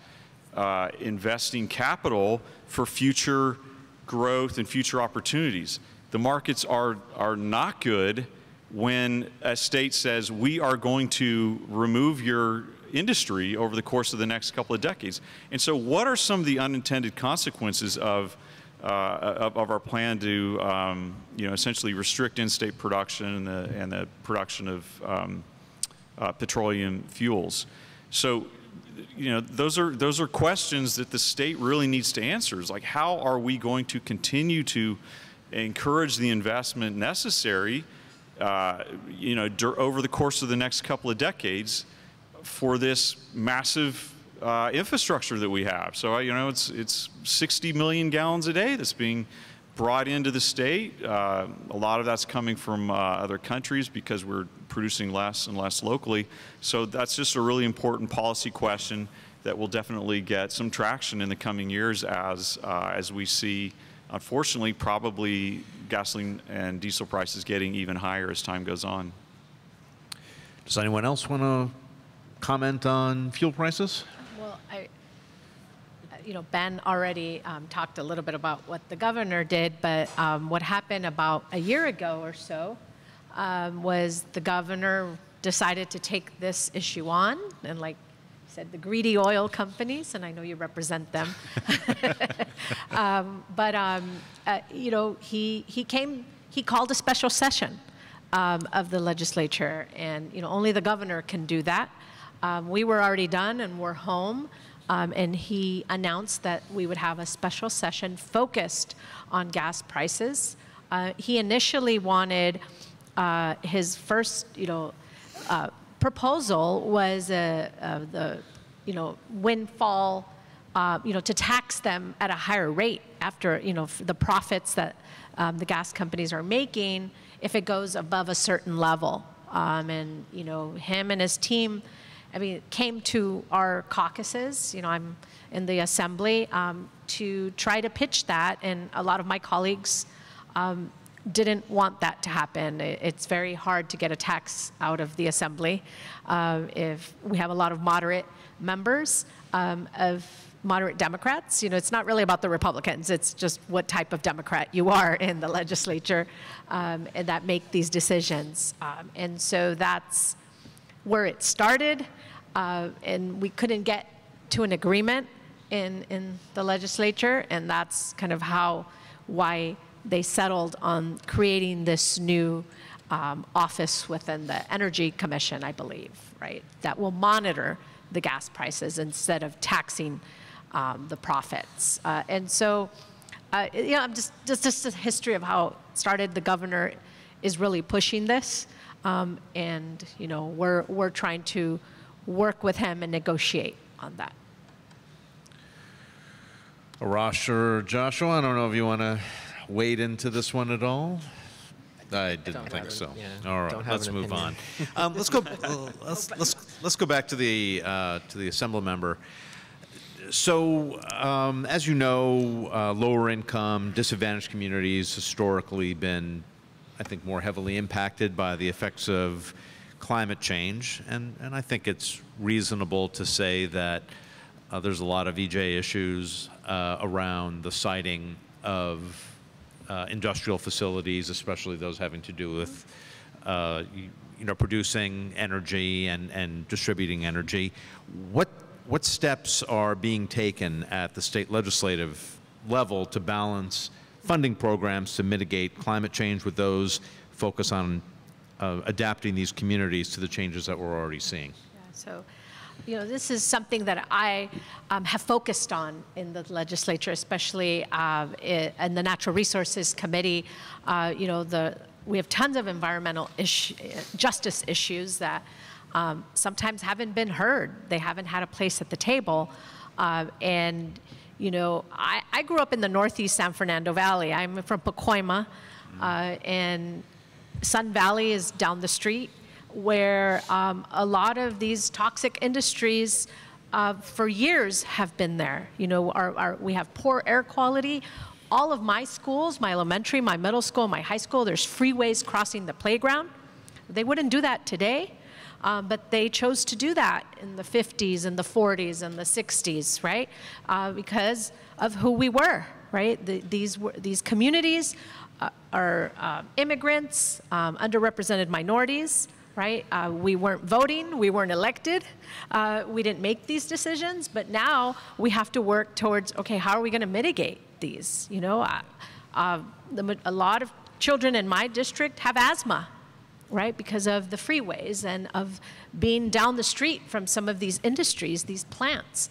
investing capital for future growth and future opportunities. The markets are not good when a state says, we are going to remove your industry over the course of the next couple of decades. And so what are some of the unintended consequences of our plan to essentially restrict in-state production and the production of petroleum fuels? So those are questions that the state really needs to answer. Is like, how are we going to continue to encourage the investment necessary over the course of the next couple of decades for this massive infrastructure that we have? So it's 60 million gallons a day that's being brought into the state. A lot of that's coming from other countries because we're producing less and less locally. So that's just a really important policy question that will definitely get some traction in the coming years as we see, unfortunately, probably gasoline and diesel prices getting even higher as time goes on. Does anyone else want to comment on fuel prices? Well, Ben already talked a little bit about what the governor did, but what happened about a year ago or so was the governor decided to take this issue on, and like I said, the greedy oil companies, and I know you represent them, he called a special session of the legislature, and only the governor can do that. We were already done and we're home. And he announced that we would have a special session focused on gas prices. He initially wanted his first, proposal was the, windfall, to tax them at a higher rate after, the profits that the gas companies are making if it goes above a certain level. And him and his team, came to our caucuses, I'm in the assembly, to try to pitch that, and a lot of my colleagues didn't want that to happen. It's very hard to get a tax out of the assembly if we have a lot of moderate members of moderate Democrats. It's not really about the Republicans, it's just what type of Democrat you are in the legislature and that make these decisions. And so that's where it started. And we couldn't get to an agreement in the legislature, and that's kind of why they settled on creating this new office within the Energy Commission, I believe, right? That will monitor the gas prices instead of taxing the profits. And so, just a history of how it started. The governor is really pushing this, and we're trying to work with him and negotiate on that. Arash or Joshua, I don't know if you want to wade into this one at all. I didn't think so. Yeah, all right, let's move on. Let's go. Let's go back to the assembly member. So, as you know, lower income, disadvantaged communities historically been, I think, more heavily impacted by the effects of climate change, and I think it's reasonable to say that there's a lot of EJ issues around the siting of industrial facilities, especially those having to do with producing energy and distributing energy. What steps are being taken at the state legislative level to balance funding programs to mitigate climate change with those focus on adapting these communities to the changes that we're already seeing? Yeah, so, this is something that I have focused on in the legislature, especially in the Natural Resources Committee. We have tons of environmental justice issues that sometimes haven't been heard. They haven't had a place at the table. And, I grew up in the Northeast San Fernando Valley. I'm from Pacoima, and Sun Valley is down the street, where a lot of these toxic industries for years have been there. We have poor air quality. All of my schools, my elementary, my middle school, my high school, there's freeways crossing the playground. They wouldn't do that today, but they chose to do that in the 50s and the 40s and the 60s, right? Because of who we were, right? These communities are immigrants, underrepresented minorities, right? We weren't voting, we weren't elected, we didn't make these decisions, but now we have to work towards, okay, how are we going to mitigate these? You know, a lot of children in my district have asthma, right, because of the freeways and of being down the street from some of these industries, these plants.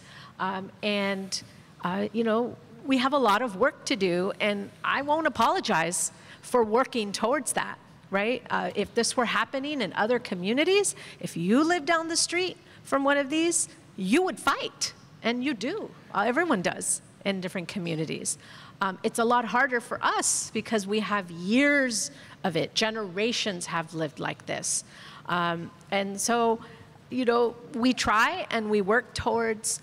You know, we have a lot of work to do, and I won't apologize for working towards that, right? If this were happening in other communities, if you live down the street from one of these, you would fight, and you do. Everyone does in different communities. It's a lot harder for us because we have years of it. Generations have lived like this. And so, you know, we try and we work towards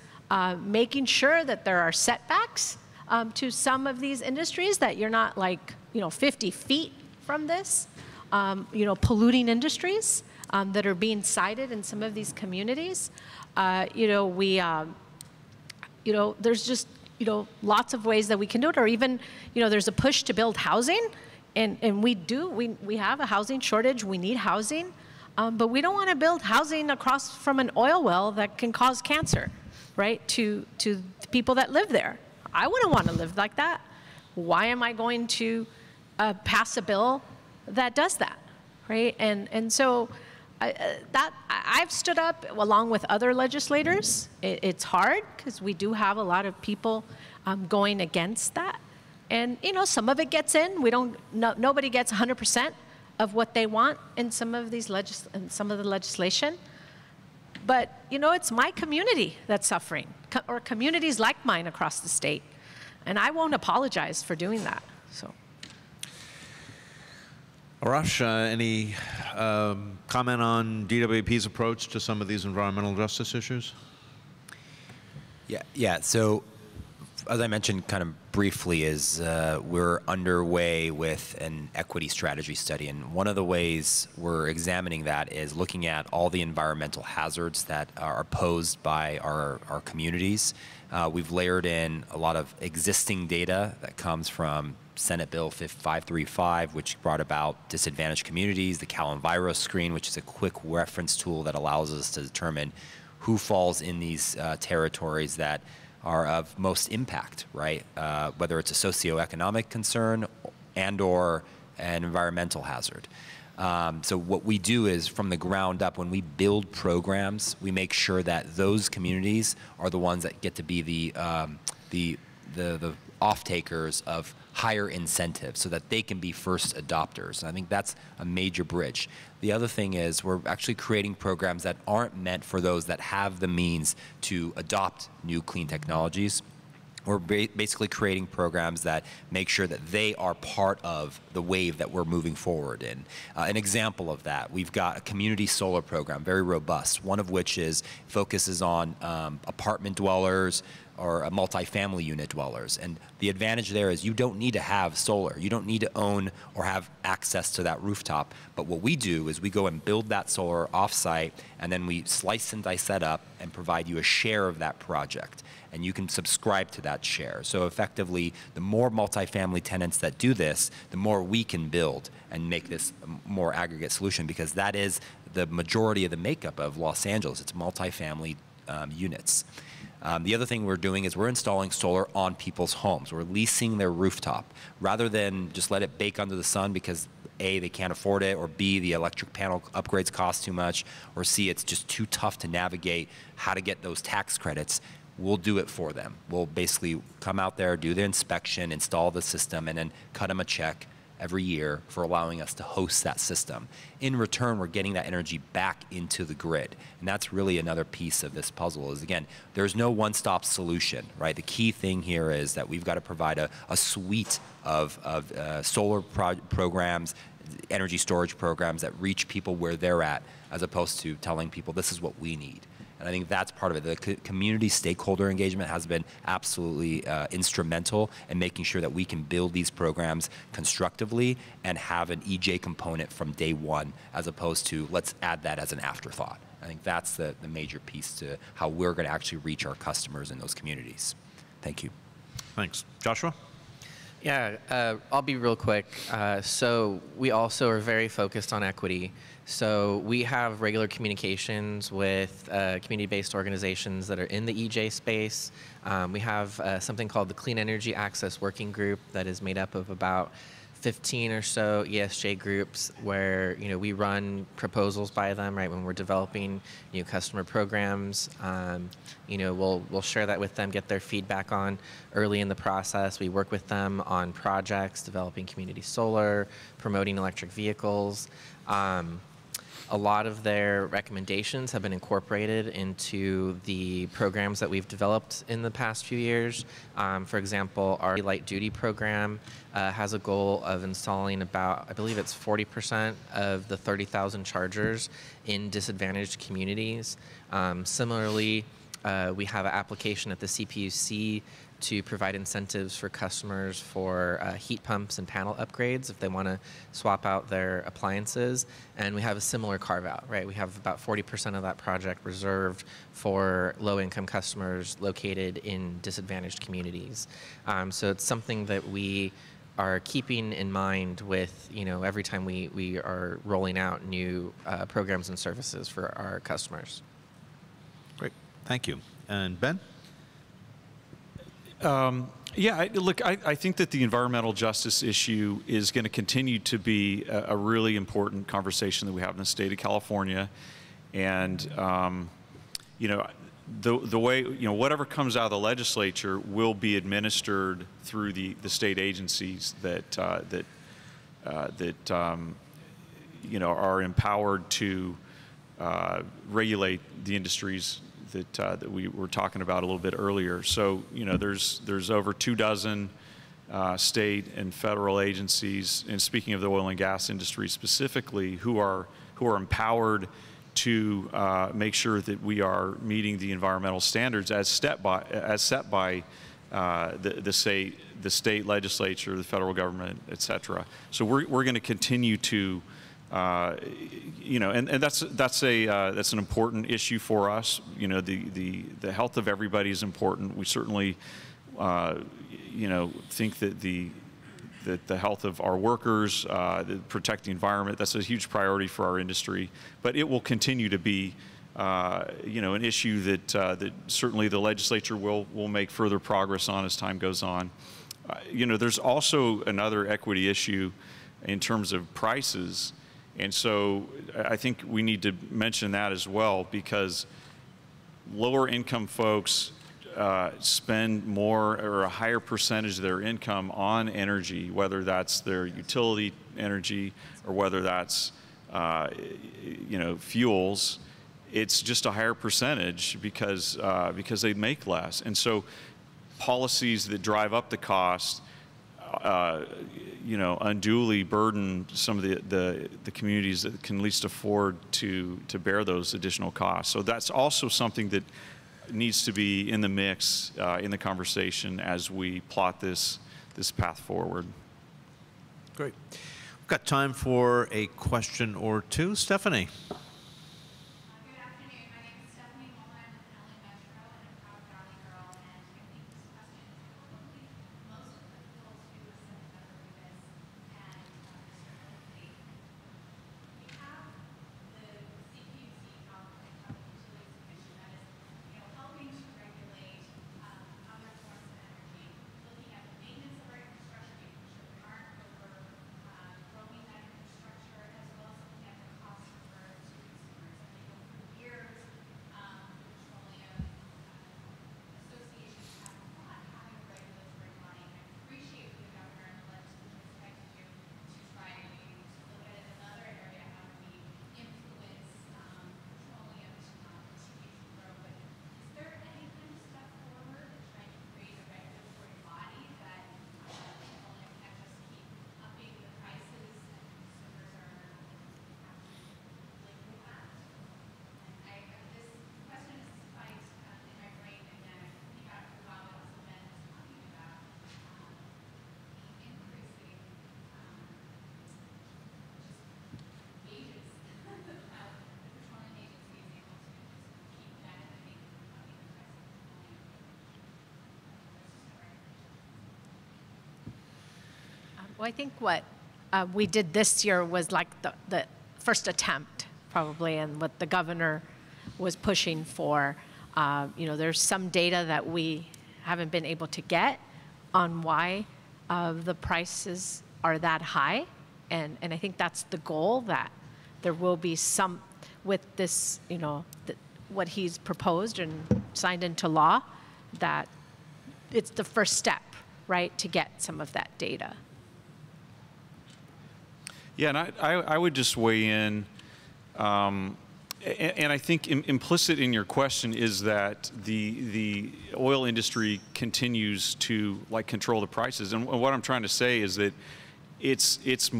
making sure that there are setbacks to some of these industries, that you're not like, you know, 50 feet from this, you know, polluting industries that are being cited in some of these communities. You know, you know, there's just, you know, lots of ways that we can do it, or even, you know, there's a push to build housing, and we have a housing shortage, we need housing, but we don't want to build housing across from an oil well that can cause cancer, right, to the people that live there. I wouldn't want to live like that. Why am I going to pass a bill that does that, right? And so I've stood up along with other legislators. It's hard because we do have a lot of people going against that. And, you know, some of it gets in. Nobody gets 100% of what they want in some of these some of the legislation. But, you know, it's my community that's suffering, or communities like mine across the state. And I won't apologize for doing that, so. Arash, any comment on DWP's approach to some of these environmental justice issues? Yeah. So, as I mentioned kind of briefly, is we're underway with an equity strategy study, and one of the ways we're examining that is looking at all the environmental hazards that are posed by our communities. We've layered in a lot of existing data that comes from Senate Bill 535, which brought about disadvantaged communities, the CalEnviro screen, which is a quick reference tool that allows us to determine who falls in these territories that are of most impact, right? Whether it's a socioeconomic concern and/or an environmental hazard. So what we do is, from the ground up, when we build programs, we make sure that those communities are the ones that get to be the off-takers of higher incentives, so that they can be first adopters. And I think that's a major bridge. The other thing is we're actually creating programs that aren't meant for those that have the means to adopt new clean technologies. We're basically creating programs that make sure that they are part of the wave that we're moving forward in. An example of that, we've got a community solar program, very robust, one of which focuses on apartment dwellers or multifamily unit dwellers. And the advantage there is you don't need to have solar. You don't need to own or have access to that rooftop. But what we do is we go and build that solar offsite, and then we slice and dice that up and provide you a share of that project. And you can subscribe to that share. So effectively, the more multifamily tenants that do this, the more we can build and make this a more aggregate solution, because that is the majority of the makeup of Los Angeles. It's multifamily units. The other thing we're doing is we're installing solar on people's homes. We're leasing their rooftop. Rather than just let it bake under the sun because A, they can't afford it, or B, the electric panel upgrades cost too much, or C, it's just too tough to navigate how to get those tax credits, we'll do it for them. We'll basically come out there, do the inspection, install the system, and then cut them a check every year for allowing us to host that system. In return, we're getting that energy back into the grid. And that's really another piece of this puzzle is, again, there's no one-stop solution, right? The key thing here is that we've got to provide a suite of solar programs, energy storage programs that reach people where they're at, as opposed to telling people this is what we need. And I think that's part of it. The community stakeholder engagement has been absolutely instrumental in making sure that we can build these programs constructively and have an EJ component from day one, as opposed to let's add that as an afterthought. I think that's the major piece to how we're going to actually reach our customers in those communities. Thank you. Thanks. Joshua? Yeah, I'll be real quick. So we also are very focused on equity. So we have regular communications with community-based organizations that are in the EJ space. We have something called the Clean Energy Access Working Group that is made up of about 15 or so ESJ groups where we run proposals by them, right, when we're developing new customer programs. We'll share that with them, get their feedback on early in the process. We work with them on projects, developing community solar, promoting electric vehicles. A lot of their recommendations have been incorporated into the programs that we've developed in the past few years. For example, our light duty program has a goal of installing about, I believe it's 40% of the 30,000 chargers in disadvantaged communities. Similarly, we have an application at the CPUC to provide incentives for customers for heat pumps and panel upgrades if they want to swap out their appliances. And we have a similar carve-out, right? We have about 40% of that project reserved for low-income customers located in disadvantaged communities. So it's something that we are keeping in mind with, every time we are rolling out new programs and services for our customers. Great, thank you. And Ben? Yeah, look, I think that the environmental justice issue is going to continue to be a really important conversation that we have in the state of California. And, the way, whatever comes out of the legislature will be administered through the state agencies that are empowered to regulate the industries that we were talking about a little bit earlier. So, there's over 24 state and federal agencies, and speaking of the oil and gas industry specifically, who are empowered to make sure that we are meeting the environmental standards as set by the state legislature, the federal government, et cetera. So we're going to continue to and that's an important issue for us. The health of everybody is important. We certainly, think that the health of our workers, protect the environment, that's a huge priority for our industry. But it will continue to be, an issue that certainly the legislature will make further progress on as time goes on. There's also another equity issue in terms of prices. And so I think we need to mention that as well, because lower income folks spend more or a higher percentage of their income on energy, whether that's their utility energy or whether that's fuels. It's just a higher percentage because they make less. And so policies that drive up the cost unduly burden some of the communities that can least afford to bear those additional costs. So that's also something that needs to be in the mix, in the conversation as we plot this path forward. Great. We've got time for a question or two. Stephanie. Well, I think what we did this year was like the first attempt, probably, and what the governor was pushing for. There's some data that we haven't been able to get on why the prices are that high. And I think that's the goal, that there will be some, with this, what he's proposed and signed into law, that it's the first step, right, to get some of that data. Yeah, and I would just weigh in, and I think implicit in your question is that the oil industry continues to control the prices, and what I'm trying to say is that it's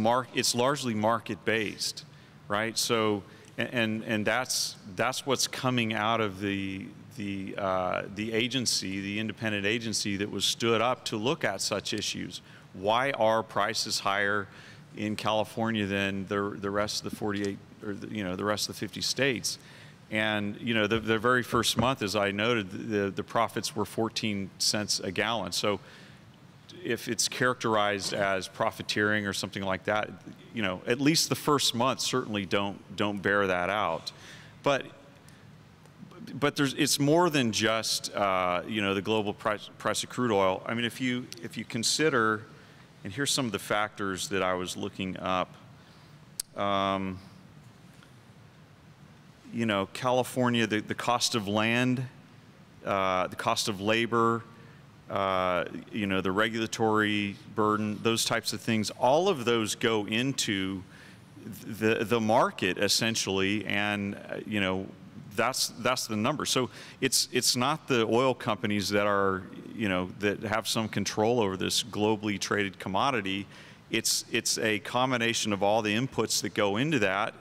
largely market based, right? So, and that's what's coming out of the agency, the independent agency that was stood up to look at such issues. Why are prices higher in California than the rest of the 48, or the rest of the 50 states? And the very first month, as I noted, the profits were 14 cents a gallon. So if it's characterized as profiteering or something like that, at least the first month certainly don't bear that out. But it's more than just the global price of crude oil. I mean, if you consider, and here's some of the factors that I was looking up. California, the cost of land, the cost of labor, the regulatory burden, those types of things, all of those go into the market essentially, and that's the number. So it's not the oil companies that are that have some control over this globally traded commodity. It's a combination of all the inputs that go into that,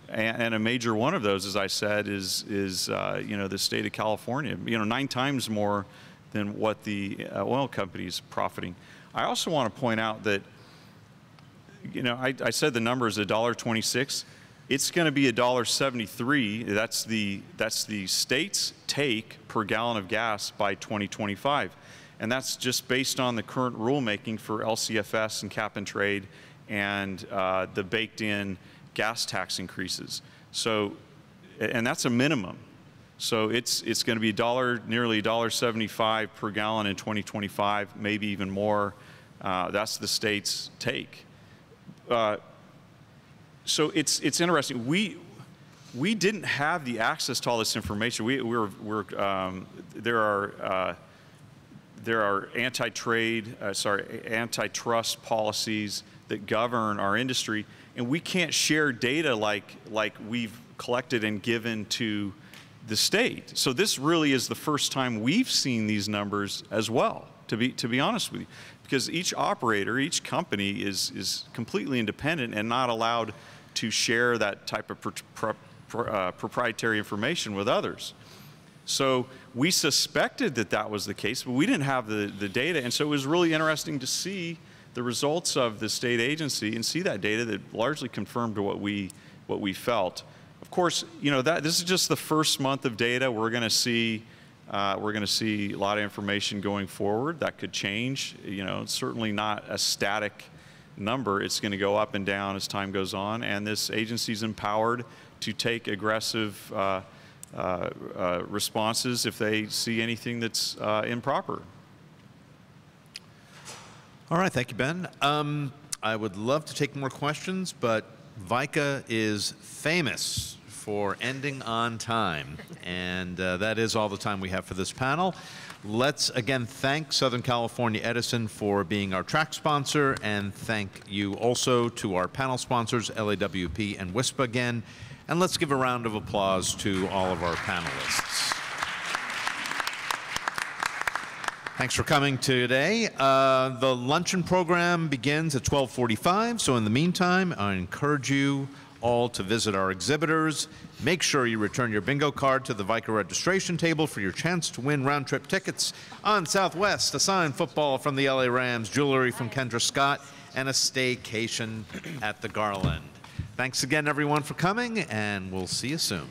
and a major one of those, as I said, is the state of California. 9 times more than what the oil companies profiting. I also want to point out that I said the number is $1.26. It's going to be $1.73. That's the state's take per gallon of gas by 2025, and that's just based on the current rulemaking for LCFS and cap and trade, and the baked-in gas tax increases. So, and that's a minimum. So it's going to be nearly $1.75 per gallon in 2025, maybe even more. That's the state's take. So it's interesting. We didn't have the access to all this information. There are antitrust policies that govern our industry, and we can't share data like we've collected and given to the state. So this really is the first time we've seen these numbers as well, to be honest with you, because each operator, each company is completely independent and not allowed to share that type of proprietary information with others. So we suspected that was the case, but we didn't have the data, and so it was really interesting to see the results of the state agency and see that data that largely confirmed what we felt. Of course, this is just the first month of data. We're going to see a lot of information going forward. That could change. It's certainly not a static number. It's going to go up and down as time goes on, and this agency is empowered to take aggressive responses if they see anything that's improper. All right, thank you, Ben. I would love to take more questions, but VICA is famous for ending on time, and that is all the time we have for this panel. Let's again thank Southern California Edison for being our track sponsor, and thank you also to our panel sponsors, LAWP and WISPA again, and let's give a round of applause to all of our panelists. Thanks for coming today. The luncheon program begins at 12:45, so in the meantime, I encourage you all to visit our exhibitors. Make sure you return your bingo card to the VICA registration table for your chance to win round-trip tickets on Southwest, a signed football from the LA Rams, jewelry from Kendra Scott, and a staycation at the Garland. Thanks again, everyone, for coming, and we'll see you soon.